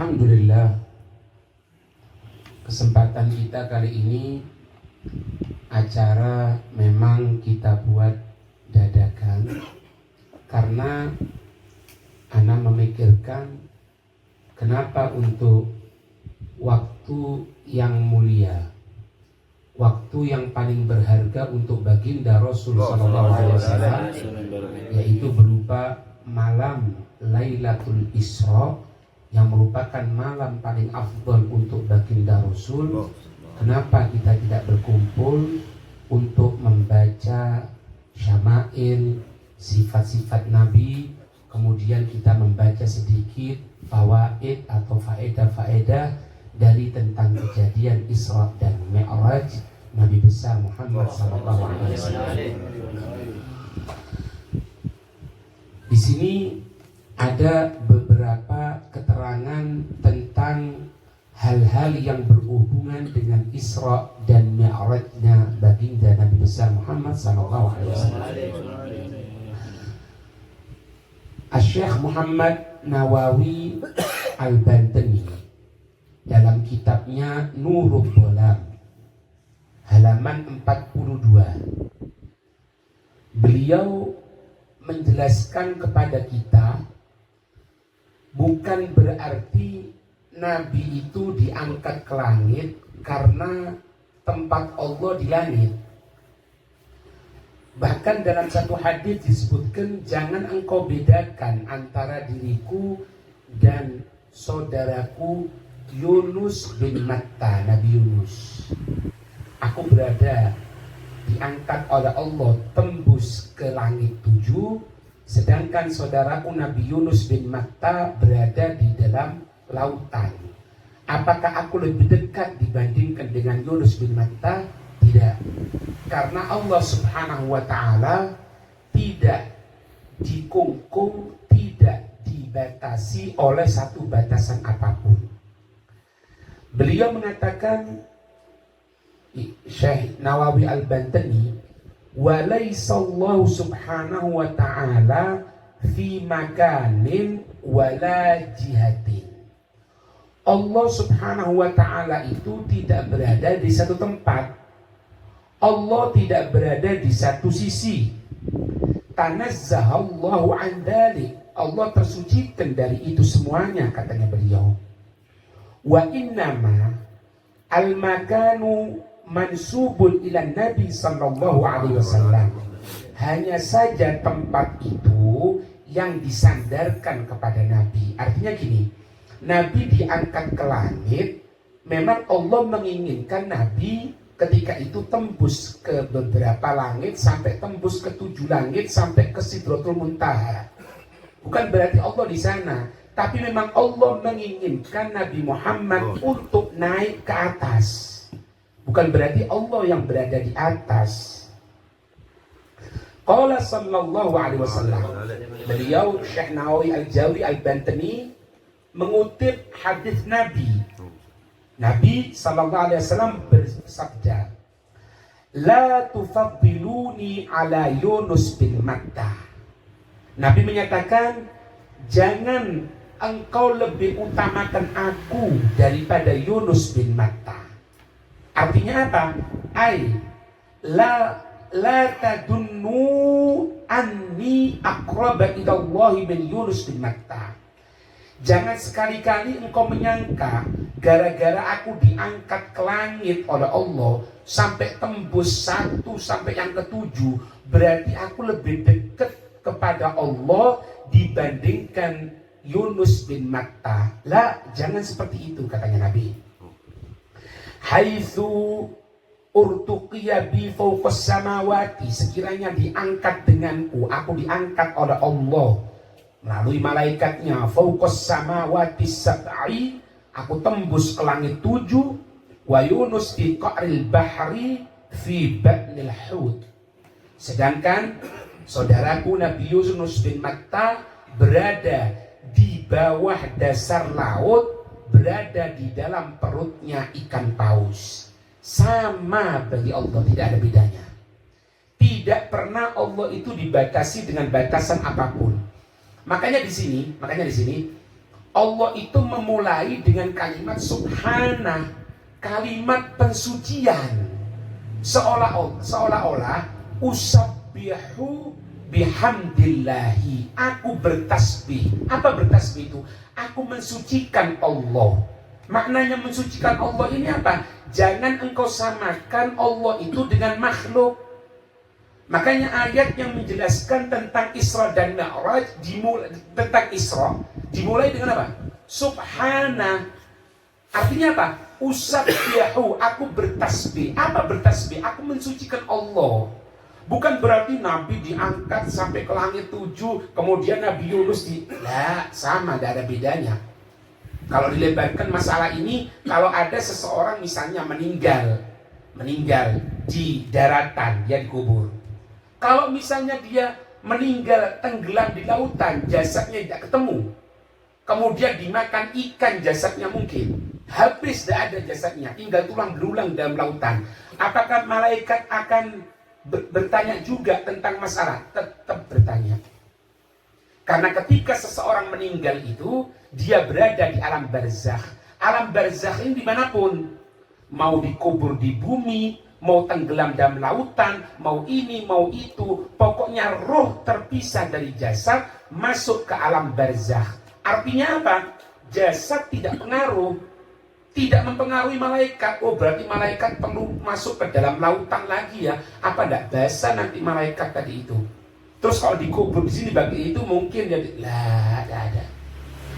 Alhamdulillah, kesempatan kita kali ini acara memang kita buat dadakan karena Ana memikirkan kenapa untuk waktu yang mulia, waktu yang paling berharga untuk baginda Rasul sallallahu alaihi wasallam, yaitu berupa malam Lailatul Isra yang merupakan malam paling afdal untuk baginda Rasul. Kenapa kita tidak berkumpul untuk membaca syama'il, sifat-sifat Nabi, kemudian kita membaca sedikit fawaid atau faedah-faedah dari tentang kejadian Isra dan Mi'raj Nabi besar Muhammad sallallahu alaihi wasallam. Di sini ada beberapa keterangan tentang hal-hal yang berhubungan dengan Isra dan Mi'rajnya baginda Nabi besar Muhammad sallallahu alaihi wasallam. Asy-Syaikh Muhammad Nawawi Al-Bantani dalam kitabnya Nurul Dhalam halaman 42, beliau menjelaskan kepada kita bukan berarti Nabi itu diangkat ke langit karena tempat Allah di langit. Bahkan dalam satu hadis disebutkan, jangan engkau bedakan antara diriku dan saudaraku Yunus bin Matta, Nabi Yunus. Aku berada diangkat oleh Allah tembus ke langit 7, sedangkan saudaraku Nabi Yunus bin Matta berada di dalam lautan. Apakah aku lebih dekat dibandingkan dengan Yunus bin Matta? Tidak. Karena Allah subhanahu wa ta'ala tidak dikungkung, tidak dibatasi oleh satu batasan apapun. Beliau mengatakan, Syekh Nawawi Al-Bantani, wa laysa Allah subhanahu wa ta'ala fi makanin wala jihatin. Allah subhanahu wa ta'ala itu tidak berada di satu tempat. Allah tidak berada di satu sisi. Tanazzahallahu an dzalik. Allah tersucikan dari itu semuanya, katanya beliau. Wa innama al-makanu mansubun ila Nabi sallallahu alaihi wasallam. Hanya saja tempat itu yang disandarkan kepada Nabi. Artinya gini, Nabi diangkat ke langit, memang Allah menginginkan Nabi ketika itu tembus ke beberapa langit, sampai tembus ke 7 langit, sampai ke Sidratul Muntaha. Bukan berarti Allah di sana, tapi memang Allah menginginkan Nabi Muhammad untuk naik ke atas. Bukan berarti Allah yang berada di atas. Qala sallallahu alaihi wasallam. Beliau Syekh Nawawi Al-Jawi Al-Bantani mengutip hadis Nabi. Nabi sallallahu alaihi wasallam bersabda, "La tufaddiluni ala Yunus bin Matta." Nabi menyatakan, jangan engkau lebih utamakan aku daripada Yunus bin Matta. Artinya apa? Ai la tadunnu anni aqraba ila Allah min Yunus bin Matta. Jangan sekali-kali engkau menyangka gara-gara aku diangkat ke langit oleh Allah sampai tembus 1 sampai yang ke-7, berarti aku lebih dekat kepada Allah dibandingkan Yunus bin Matta. Lah, jangan seperti itu, katanya Nabi. Haitsu urtuqiya bi fawqas samawati, sekiranya diangkat denganku, aku diangkat oleh Allah melalui malaikatnya, fawqas samawati sab'i, aku tembus ke langit 7, wa Yunus fi qa'ril bahri fi batnil hut. Sedangkan saudaraku Nabi Yunus bin Matta berada di bawah dasar laut, berada di dalam perutnya ikan paus. Sama bagi Allah, tidak ada bedanya. Tidak pernah Allah itu dibatasi dengan batasan apapun. Makanya di sini Allah itu memulai dengan kalimat subhana, kalimat pensucian. Seolah-olah usabbihu bihamdillahi, aku bertasbih. Apa bertasbih itu? Aku mensucikan Allah. Maknanya mensucikan Allah ini apa? Jangan engkau samakan Allah itu dengan makhluk. Makanya ayat yang menjelaskan tentang Isra dan Mi'raj tentang Isra dimulai dengan apa? Subhana. Artinya apa? Usabbihu, aku bertasbih. Apa bertasbih? Aku mensucikan Allah. Bukan berarti Nabi diangkat sampai ke langit 7, kemudian Nabi Yunus sama, tidak ada bedanya. Kalau dilebarkan masalah ini, kalau ada seseorang misalnya meninggal di daratan, dia dikubur. Kalau misalnya dia meninggal tenggelam di lautan, jasadnya tidak ketemu, kemudian dimakan ikan, jasadnya mungkin habis, tidak ada jasadnya, tinggal tulang belulang dalam lautan. Apakah malaikat akan bertanya juga tentang masalah? Tetap bertanya. Karena ketika seseorang meninggal itu, dia berada di alam barzakh. Alam barzakh ini dimanapun, mau dikubur di bumi, mau tenggelam dalam lautan, mau ini, mau itu, pokoknya roh terpisah dari jasad, masuk ke alam barzakh. Artinya apa? Jasad tidak pengaruh, tidak mempengaruhi malaikat. Oh, berarti malaikat perlu masuk ke dalam lautan lagi ya? Apa tidak basah nanti malaikat tadi itu? Terus kalau dikubur di sini bagi itu mungkin jadi tidak ada.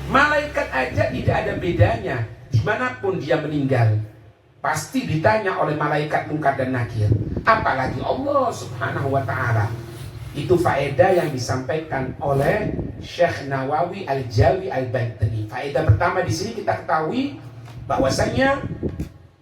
Malaikat aja tidak ada bedanya. Dimanapun dia meninggal, pasti ditanya oleh malaikat Munkar dan Nakir. Apalagi Allah Subhanahu wa Ta'ala. Itu faedah yang disampaikan oleh Syekh Nawawi Al-Jawi Al-Bantani. Faedah pertama di sini kita ketahui bahwasanya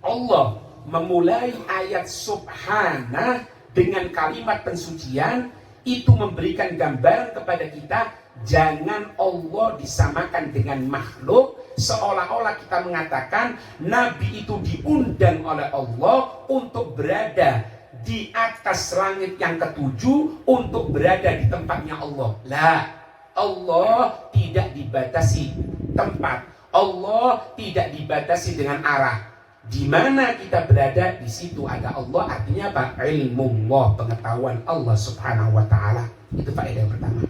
Allah memulai ayat subhana dengan kalimat pensucian, itu memberikan gambaran kepada kita jangan Allah disamakan dengan makhluk, seolah-olah kita mengatakan Nabi itu diundang oleh Allah untuk berada di atas langit yang ketujuh, untuk berada di tempatnya Allah. Allah tidak dibatasi tempat, Allah tidak dibatasi dengan arah. Di mana kita berada, di situ ada Allah. Artinya apa? Ilmu Allah, pengetahuan Allah Subhanahu wa Ta'ala. Itu faedah yang pertama.